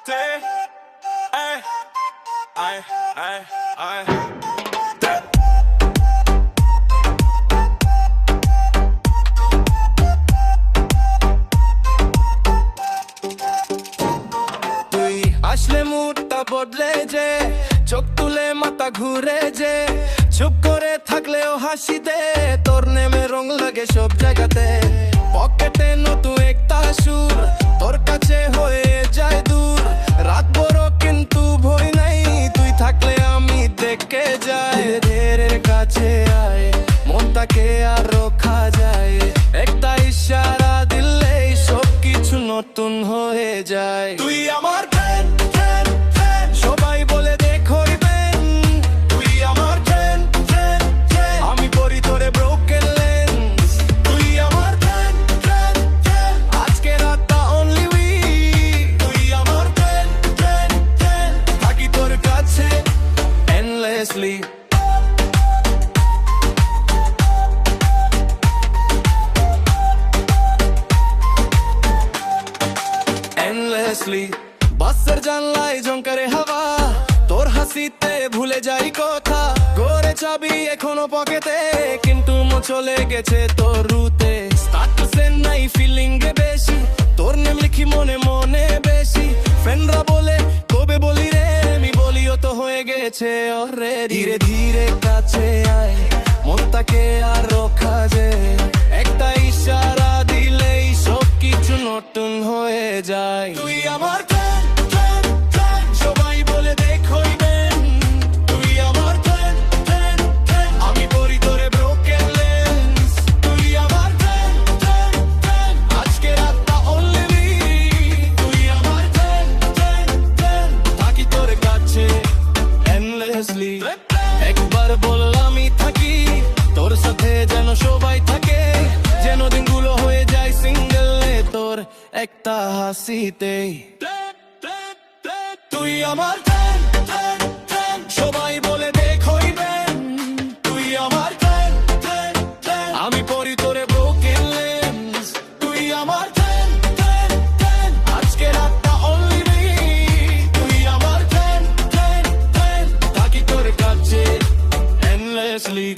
Day, ay, ay, ay, ay. তুই আসলে মুডটা বদলে যে, চোখ তুলে মাথা ঘুরে যে, চুপ করে থাকলেও হাসি দে, তোর নেমে রং লাগে সব জায়গাতে। পকেটে নতুন একটা সুর, তোর কাছে হয়ে যায় দূর। রাত বড় কিন্তু ভয় নাই, তুই থাকলে আমি দেখে যাই। ধীরে কাছে আয়, মনটাকে আর রক্ষা যায়। একটা ইশারা দিলেই সব কিছু নতুন হয়ে যায়। তুই আমার ফ্রেন্ড, ফ্রেন্ড, ফ্রেন্ড, সবাই বলে দেখোই বেন। তুই আমার ফ্রেন্ড, ফ্রেন্ড, ফ্রেন্ড, আমি পড়ি তোরে ব্রোকেন লেন্স। তুই আমার ফ্রেন্ড, ফ্রেন্ড, ফ্রেন্ড, আজকে রাতটা অনলি উই। তুই আমার ফ্রেন্ড, ফ্রেন্ড, ফ্রেন্ড, থাকি তোর কাছে এন্ডলেসলি। বাসের জানলায় ঝংকারে হাওয়া, তোর হাসিতে ভুলে যাই কথা। ঘরে চাবি এখনো পকেটে, কিন্তু চলে গেছে তোর রুতে। স্টাটাসে নাই ফিলিং গে বেশি, তোর নেম লিখি মনে মনে বেশি। ফ্রেন্ডরা বলে কবে বলি রে, আমি বলিও তো হয়ে গেছে ওরে। ধীরে ধীরে কাছে আয়, মনটাকে আর রক্ষা যায়। একটা ইশারা দিলেই সব কিছু নতুন হয়ে যায়। তুই আমার ফ্রেন্ড, ফ্রেন্ড, ফ্রেন্ড, সবাই বলে দেখোই বেন। তুই আমার ফ্রেন্ড, ফ্রেন্ড, ফ্রেন্ড, আমি পড়ি তোরে ব্রোকেন লেন্স। তুই আমার ফ্রেন্ড, ফ্রেন্ড, ফ্রেন্ড, আজকে রাতটা অনলি উই। তুই আমার ফ্রেন্ড, ফ্রেন্ড, ফ্রেন্ড, থাকি তোর কাছে এন্ডলেসলি। একবার বল আমি থাকি তোর সাথে, যেন সবাই থাকে, যেন দিনগুলো হয়ে যায় সিঙ্গেল তোর একটা হাসিতে। তুই আমার ফ্রেন্ড, ফ্রেন্ড, ফ্রেন্ড, সবাই বলে দেখোই বেন। তুই আমার ফ্রেন্ড, ফ্রেন্ড, ফ্রেন্ড, আমি পড়ি তোরে ব্রোকেন লেন্স। তুই আমার ফ্রেন্ড, ফ্রেন্ড, ফ্রেন্ড, আজকে রাতটা অনলি উই। তুই আমার ফ্রেন্ড, ফ্রেন্ড, ফ্রেন্ড, থাকি তোর কাছে এন্ডলেসলি।